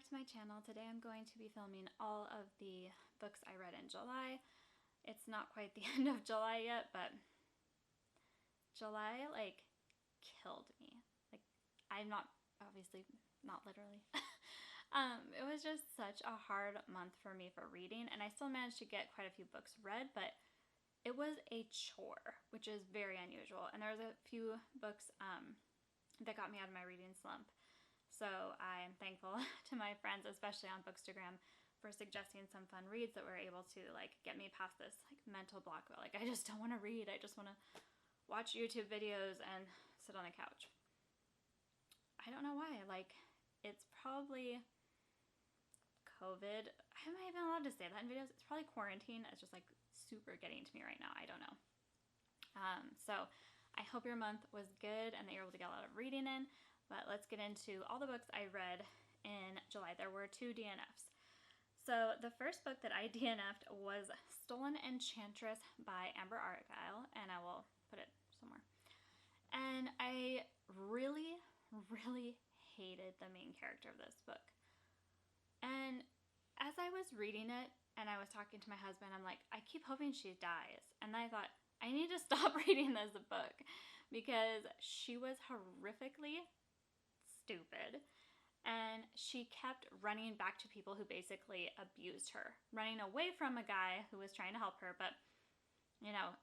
back to my channel. Today I'm going to be filming all of the books I read in July. It's not quite the end of July yet, but July killed me. I'm not, obviously not literally. It was just such a hard month for me for reading, and I still managed to get quite a few books read, but it was a chore, which is very unusual. And there was a few books that got me out of my reading slump. So I am thankful to my friends, especially on Bookstagram, for suggesting some fun reads that were able to get me past this mental block. But I just don't want to read. I just want to watch YouTube videos and sit on the couch. I don't know why. It's probably COVID. Am I even allowed to say that in videos? It's probably quarantine. It's just super getting to me right now. I don't know. So I hope your month was good and that you're able to get a lot of reading in. But let's get into all the books I read in July. There were 2 DNFs. So the first book that I DNF'd was Stolen Enchantress by Amber Argyle, and I will put it somewhere. And I really, really hated the main character of this book. And as I was reading it and I was talking to my husband, I'm like, I keep hoping she dies. And I thought, I need to stop reading this book because she was horrifically stupid, and she kept running back to people who basically abused her, running away from a guy who was trying to help her, but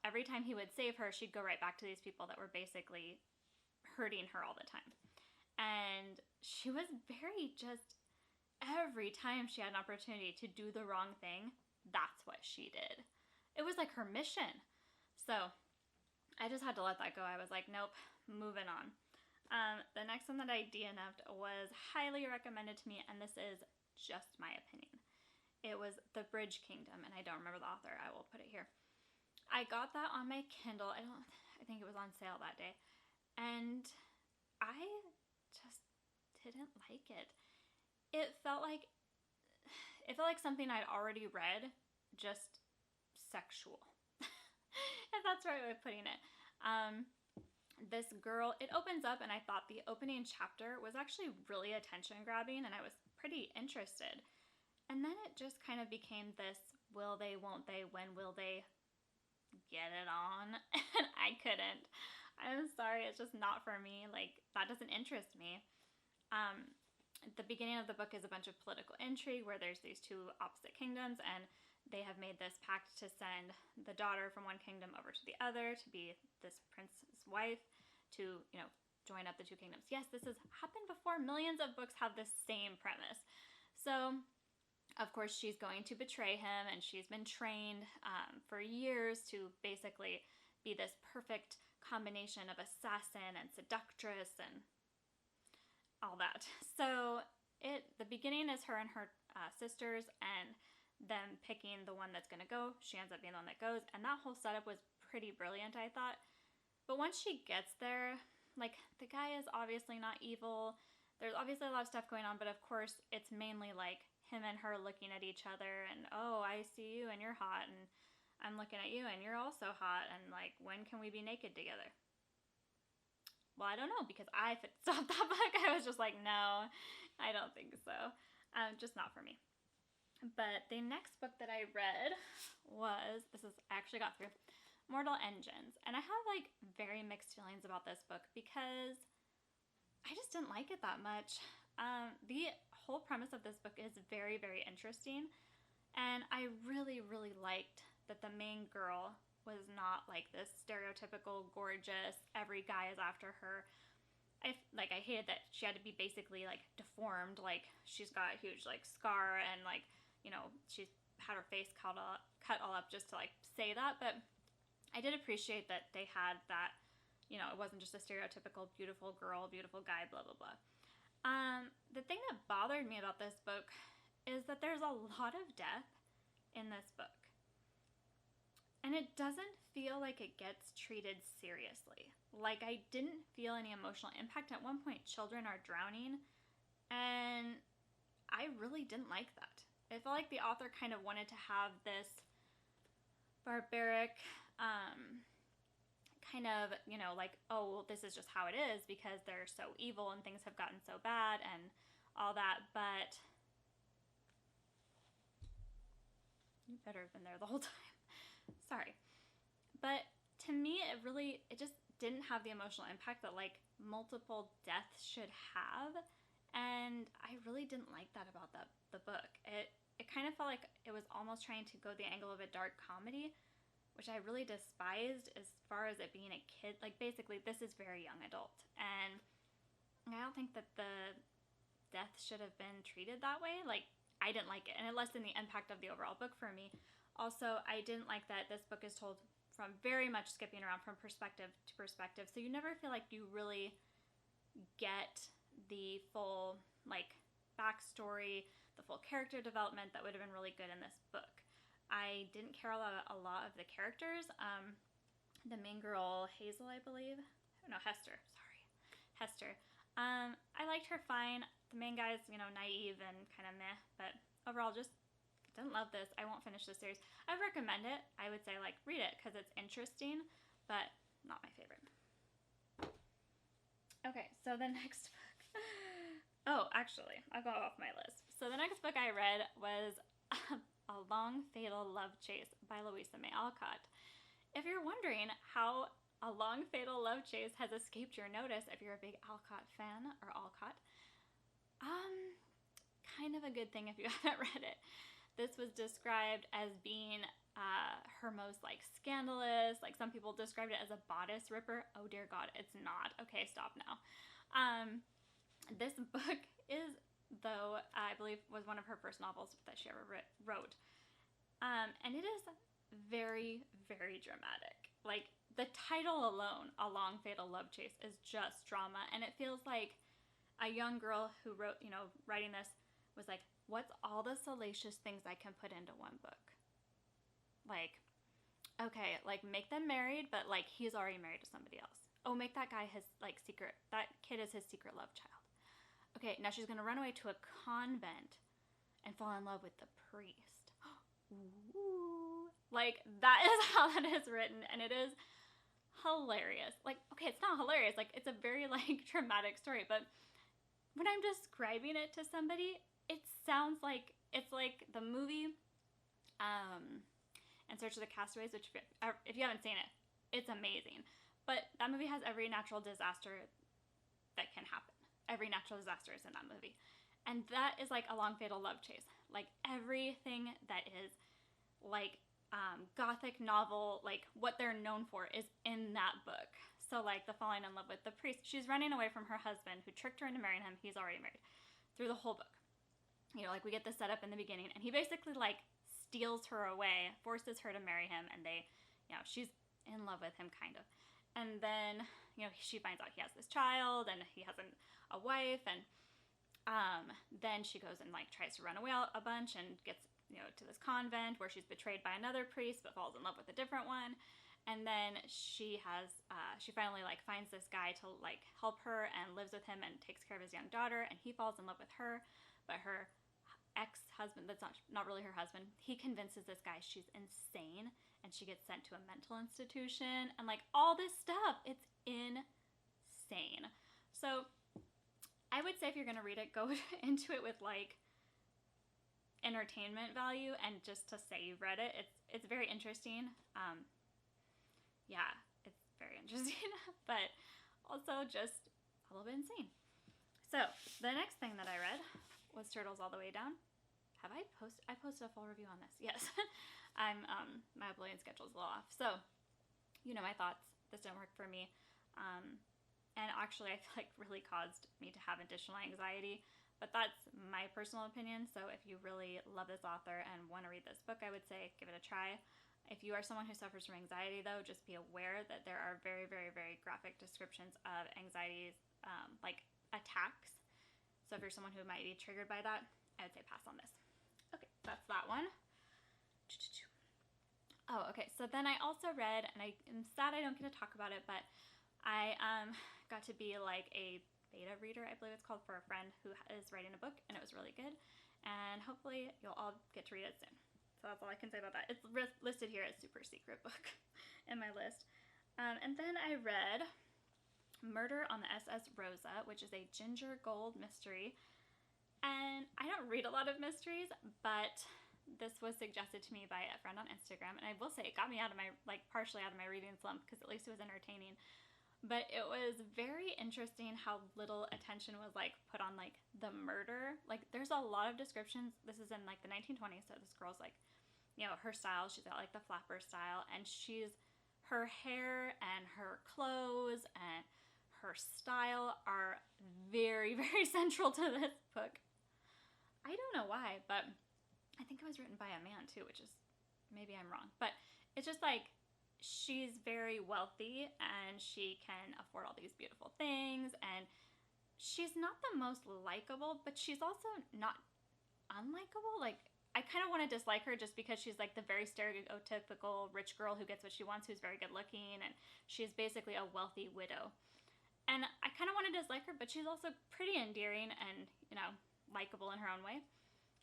every time he would save her, she'd go right back to these people that were basically hurting her all the time. And she was every time she had an opportunity to do the wrong thing, that's what she did. It was her mission. So I just had to let that go. I was like, nope, moving on. The next one that I DNF'd was highly recommended to me, and this is just my opinion. It was The Bridge Kingdom, and I don't remember the author. I will put it here. I got that on my Kindle. I think it was on sale that day. And I just didn't like it. It felt like something I'd already read, just sexual. If that's the right way of putting it. This girl, it opens up, and I thought the opening chapter was actually really attention grabbing, and I was pretty interested. And then it just kind of became this, will they, won't they, when will they get it on? And I couldn't. I'm sorry, it's just not for me. That doesn't interest me. The beginning of the book is a bunch of political intrigue where there's these 2 opposite kingdoms, and they have made this pact to send the daughter from one kingdom over to the other to be this prince's wife to, join up the 2 kingdoms. Yes, this has happened before. Millions of books have the same premise. So, of course, she's going to betray him, and she's been trained for years to basically be this perfect combination of assassin and seductress and all that. So, the beginning is her and her sisters, and them picking the one that's going to go. She ends up being the one that goes, and that whole setup was pretty brilliant, I thought. But once she gets there, the guy is obviously not evil. There's obviously a lot of stuff going on, but of course it's mainly him and her looking at each other, and oh, I see you and you're hot, and I'm looking at you and you're also hot, and when can we be naked together? Well, I don't know, because I stopped that book. I was just like, no, I don't think so. Just not for me. But the next book that I read was, I actually got through, Mortal Engines. And I have very mixed feelings about this book because I just didn't like it that much. The whole premise of this book is very, very interesting. And I really, really liked that the main girl was not this stereotypical gorgeous, every guy is after her. I hated that she had to be basically deformed. She's got a huge scar, and she's had her face cut all up just to say that. But I did appreciate that they had that, it wasn't just a stereotypical beautiful girl, beautiful guy, blah, blah, blah. The thing that bothered me about this book is that there's a lot of death in this book. And it doesn't feel like it gets treated seriously. I didn't feel any emotional impact. At one point, children are drowning, and I really didn't like that. It felt like the author kind of wanted to have this barbaric, kind of, oh, well, this is just how it is because they're so evil and things have gotten so bad and all that. But You better have been there the whole time. Sorry. But to me, it just didn't have the emotional impact that like multiple deaths should have. And I really didn't like that about the book. It kind of felt like it was almost trying to go the angle of a dark comedy, which I really despised as far as it being a kid. Like, basically, this is very young adult. And I don't think that the death should have been treated that way. Like, I didn't like it. And it lessened the impact of the overall book for me. Also, I didn't like that this book is told from very much skipping around from perspective to perspective. So you never feel like you really get the full, like, backstory, the full character development that would have been really good in this book. I didn't care a lot of the characters. The main girl, Hazel, I believe. No, Hester. Sorry. Hester. I liked her fine. The main guy's, naive and kind of meh. But overall, just didn't love this. I won't finish this series. I would recommend it. I would say, read it because it's interesting, but not my favorite. Okay, so the next book. Oh, actually, I'll go off my list. So the next book I read was A Long Fatal Love Chase by Louisa May Alcott. If you're wondering how A Long Fatal Love Chase has escaped your notice, if you're a big Alcott fan or Alcott, kind of a good thing if you haven't read it. This was described as being her most scandalous. Some people described it as a bodice ripper. Oh dear God, it's not. Okay, stop now. This book is, though, I believe was one of her first novels that she ever wrote. And it is very, very dramatic. The title alone, A Long Fatal Love Chase, is just drama. And it feels like a young girl who wrote, writing this was like, what's all the salacious things I can put into one book? Okay, make them married, but he's already married to somebody else. Oh, make that guy his that kid is his secret love child. Okay, now she's gonna run away to a convent and fall in love with the priest. Ooh. That is how that is written, and it is hilarious. Okay, it's not hilarious. It's a very dramatic story, but when I'm describing it to somebody, it sounds like it's like the movie In Search of the Castaways, which if you haven't seen it, it's amazing. But that movie has every natural disaster that can happen. Every natural disaster is in that movie. And that is A Long Fatal Love Chase. Everything that is gothic novel, what they're known for is in that book. So the falling in love with the priest. She's running away from her husband who tricked her into marrying him. He's already married. Through the whole book. We get the setup in the beginning, and he basically steals her away, forces her to marry him, and they, she's in love with him kind of. And then, she finds out he has this child, and he has a wife, and then she goes and tries to run away a bunch and gets, to this convent where she's betrayed by another priest but falls in love with a different one. And then she finally finds this guy to help her and lives with him and takes care of his young daughter, and he falls in love with her, but her ex-husband, that's not really her husband, he convinces this guy she's insane, and she gets sent to a mental institution, and all this stuff. It's insane. So I would say if you're gonna read it, go into it with entertainment value, and just to say you've read it. It's very interesting. Yeah, it's very interesting, but also just a little bit insane. So the next thing that I read was Turtles All the Way Down. I posted a full review on this. Yes. I'm my uploading schedule's a little off. So, my thoughts. This didn't work for me. And actually I feel really caused me to have additional anxiety. But that's my personal opinion. So if you really love this author and want to read this book, I would say give it a try. If you are someone who suffers from anxiety, though, just be aware that there are very, very, very graphic descriptions of anxieties, attacks. So if you're someone who might be triggered by that, I would say pass on this. Okay, that's that one. Oh, okay. So then I also read, and I'm sad I don't get to talk about it, but I got to be a beta reader, I believe it's called, for a friend who is writing a book, and it was really good. And hopefully you'll all get to read it soon. So that's all I can say about that. It's listed here as super secret book in my list. And then I read Murder on the SS Rosa, which is a Ginger Gold mystery. And I don't read a lot of mysteries, but this was suggested to me by a friend on Instagram, and I will say it got me out of my, like, partially out of my reading slump, because at least it was entertaining. But it was very interesting how little attention was, like, put on, like, the murder. Like, there's a lot of descriptions. This is in, like, the 1920s, so this girl's, like, you know, her style, she's got, like, the flapper style, and her hair and her clothes and her style are very, very central to this book. I don't know why, but I think it was written by a man, too, which is, maybe I'm wrong. But it's just, like, she's very wealthy and she can afford all these beautiful things, and she's not the most likable, but she's also not unlikable. Like, I kind of want to dislike her just because she's like the very stereotypical rich girl who gets what she wants, who's very good looking, and she's basically a wealthy widow. And I kind of want to dislike her, but she's also pretty endearing and, you know, likable in her own way.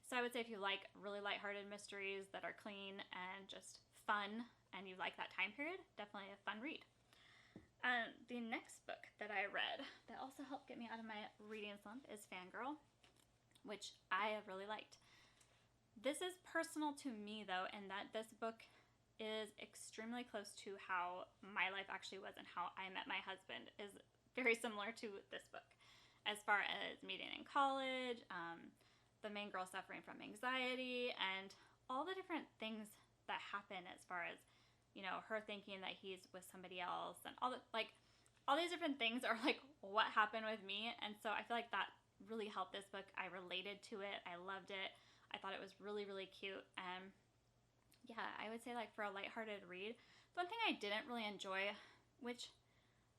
So I would say if you like really lighthearted mysteries that are clean and just fun, and you like that time period, definitely a fun read. The next book that I read that also helped get me out of my reading slump is Fangirl, which I have really liked. This is personal to me, though, in that this book is extremely close to how my life actually was, and how I met my husband is very similar to this book. As far as meeting in college, the main girl suffering from anxiety, and all the different things that happen as far as, you know, her thinking that he's with somebody else, and all these different things are like what happened with me. And so I feel like that really helped this book. I related to it. I loved it. I thought it was really, really cute. And yeah, I would say, like, for a lighthearted read, the one thing I didn't really enjoy, which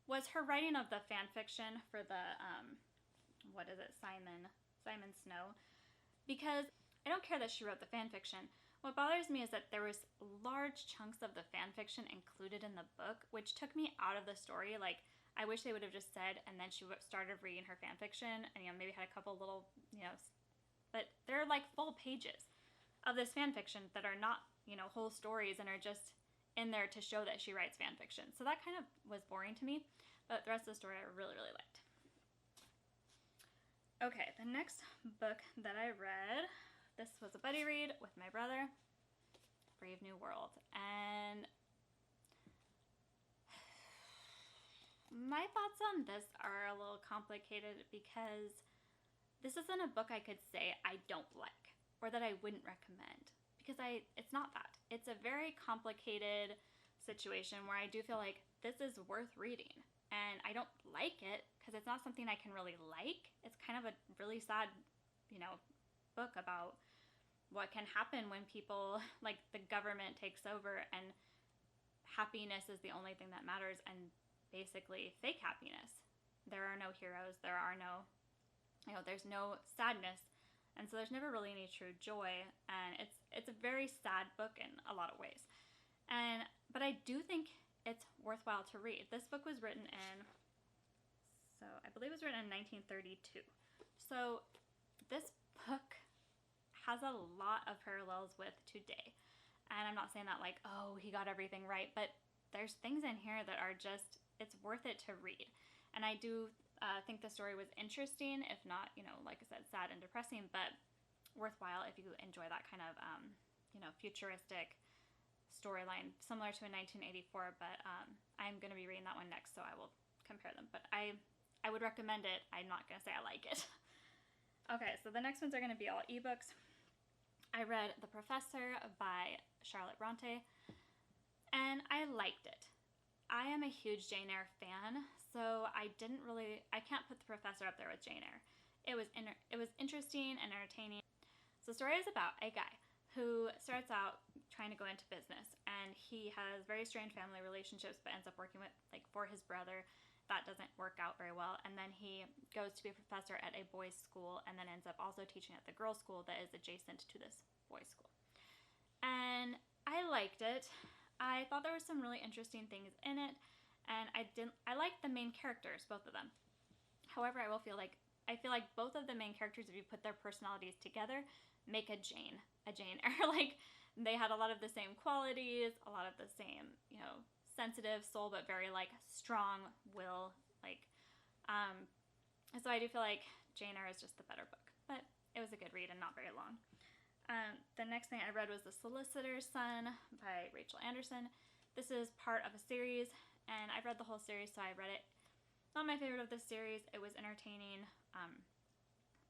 was her writing of the fan fiction for the Simon Snow, because I don't care that she wrote the fan fiction. What bothers me is that there was large chunks of the fan fiction included in the book, which took me out of the story. Like, I wish they would have just said, and then she started reading her fan fiction, and, you know, maybe had a couple little, you know, but there are like full pages of this fan fiction that are not, you know, whole stories, and are just in there to show that she writes fan fiction. So that kind of was boring to me, but the rest of the story I really, really liked. Okay, the next book that I read, this was a buddy read with my brother, Brave New World. And my thoughts on this are a little complicated, because this isn't a book I could say I don't like or that I wouldn't recommend, because it's not that. It's a very complicated situation where I do feel like this is worth reading. And I don't like it because it's not something I can really like. It's kind of a really sad, you know, book about what can happen when people, like, the government takes over, and happiness is the only thing that matters, and basically fake happiness. There are no heroes. There are no, you know, there's no sadness. And so there's never really any true joy. And it's a very sad book in a lot of ways. But I do think it's worthwhile to read. This book was written in, so I believe it was written in 1932. So this book has a lot of parallels with today. And I'm not saying that like, oh, he got everything right, but there's things in here that are just, it's worth it to read. And I do think the story was interesting, if not, you know, like I said, sad and depressing, but worthwhile if you enjoy that kind of, you know, futuristic storyline, similar to a 1984, but I'm going to be reading that one next, so I will compare them. But I would recommend it. I'm not going to say I like it. Okay, so the next ones are going to be all ebooks. I read The Professor by Charlotte Bronte, and I liked it. I am a huge Jane Eyre fan, so I can't put The Professor up there with Jane Eyre. It was interesting and entertaining. So the story is about a guy who starts out trying to go into business, and he has very strained family relationships, but ends up working for his brother. That doesn't work out very well, and then he goes to be a professor at a boys' school, and then ends up also teaching at the girls' school that is adjacent to this boys' school. And I liked it. I thought there were some really interesting things in it, and I liked the main characters, both of them. However, I feel like both of the main characters, if you put their personalities together, make a Jane Eyre. Like, they had a lot of the same qualities, a lot of the same, you know, sensitive soul, but very like strong will, like so I do feel like Jane Eyre is just the better book, but it was a good read and not very long. The next thing I read was The Solicitor's Son by Rachel Anderson. This is part of a series, and I've read the whole series, so I read it. Not my favorite of this series. It was entertaining.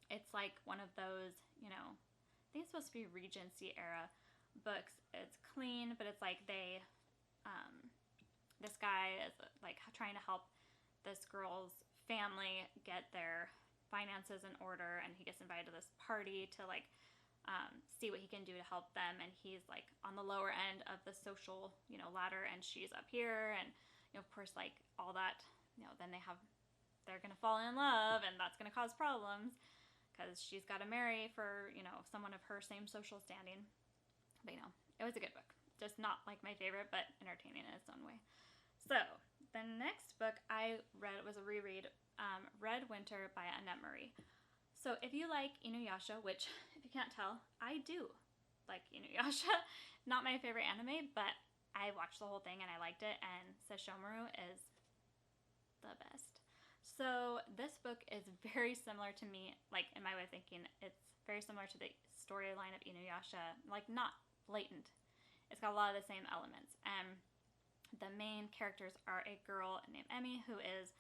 It's like one of those, you know, I think it's supposed to be Regency era books. It's clean, but it's like this guy is like trying to help this girl's family get their finances in order, and he gets invited to this party to like see what he can do to help them, and he's like on the lower end of the social, you know, ladder, and she's up here, and you know, of course, like all that, you know, then they're gonna fall in love, and that's gonna cause problems because she's got to marry for, you know, someone of her same social standing. But you know, it was a good book, just not like my favorite, but entertaining in its own way. So the next book I read was a reread, Red Winter by Annette Marie. So if you like Inuyasha, which if you can't tell, I do like Inuyasha. Not my favorite anime, but I watched the whole thing and I liked it, and Sesshomaru is the best. So this book is very similar to me, like in my way of thinking. It's very similar to the storyline of Inuyasha, like not blatant. It's got a lot of the same elements. And the main characters are a girl named Emmy, who is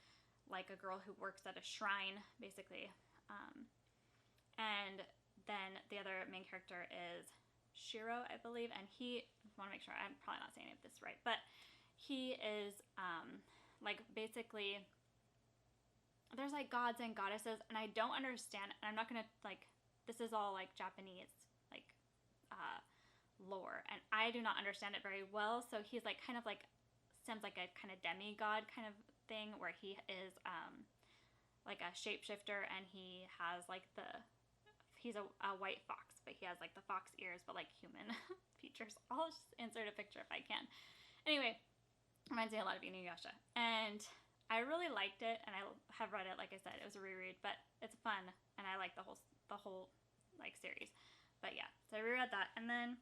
like a girl who works at a shrine, basically. And then the other main character is Shiro, I believe, and I want to make sure, I'm probably not saying this right, but he is like basically, there's like gods and goddesses, and I don't understand, and I'm not gonna like, this is all like Japanese like lore, and I do not understand it very well. So he's like kind of like, seems like a kind of demigod kind of thing, where he is like a shapeshifter, and he has like he's a white fox, but he has like the fox ears, but like human features. I'll just insert a picture if I can. Anyway, reminds me a lot of Inuyasha, and I really liked it, and I have read it. Like I said, it was a reread, but it's fun, and I like the whole like series. But yeah, so I reread that, and then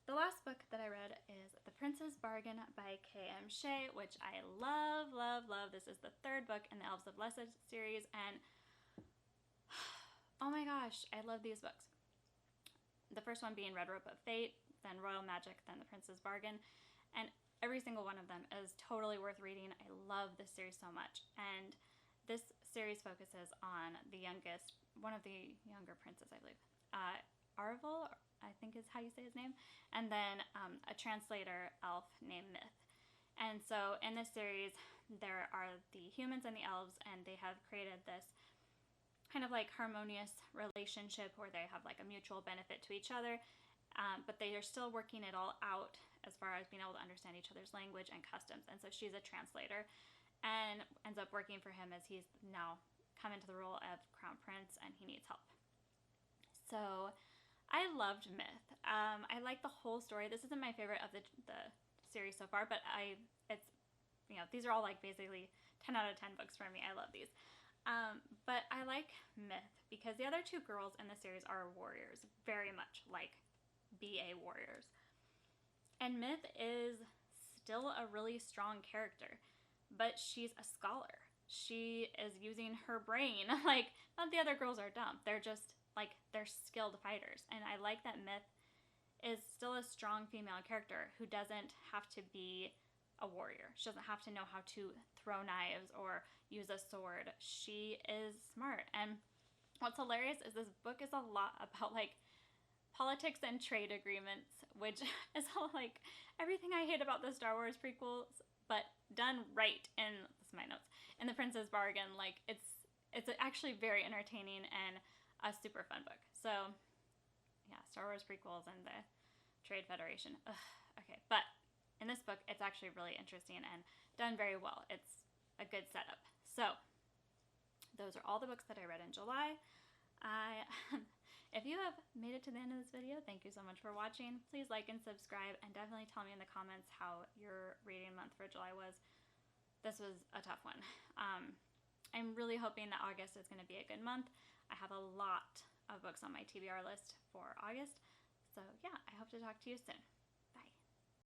the last book that I read is The Prince's Bargain by K.M. Shea, which I love, love, love. This is the third book in the Elves of Blessed series, and oh my gosh, I love these books. The first one being Red Rope of Fate, then Royal Magic, then The Prince's Bargain, and every single one of them is totally worth reading. I love this series so much, and this series focuses on one of the younger princes, I believe, Arvel, I think is how you say his name, and then a translator elf named Myth. And so in this series, there are the humans and the elves, and they have created this kind of like harmonious relationship where they have like a mutual benefit to each other, but they are still working it all out as far as being able to understand each other's language and customs. And so she's a translator and ends up working for him as he's now come into the role of crown prince, and he needs help. So I loved Myth. I like the whole story. This isn't my favorite of the series so far, but it's, you know, these are all like basically 10 out of 10 books for me. I love these. But I like Myth because the other two girls in the series are warriors, very much like BA warriors. And Myth is still a really strong character, but she's a scholar. She is using her brain. Like, not the other girls are dumb. They're just like, they're skilled fighters. And I like that Myth is still a strong female character who doesn't have to be a warrior. She doesn't have to know how to throw knives or use a sword. She is smart. And what's hilarious is this book is a lot about like politics and trade agreements, which is like everything I hate about the Star Wars prequels, but done right in, this is my notes, in The Prince's Bargain. Like it's actually very entertaining and a super fun book. So yeah, Star Wars prequels and the Trade Federation. Ugh, okay, but in this book, it's actually really interesting and done very well. It's a good setup. So those are all the books that I read in July. If you have made it to the end of this video, thank you so much for watching. Please like and subscribe, and definitely tell me in the comments how your reading month for July was. This was a tough one. I'm really hoping that August is going to be a good month. I have a lot of books on my TBR list for August. So yeah, I hope to talk to you soon.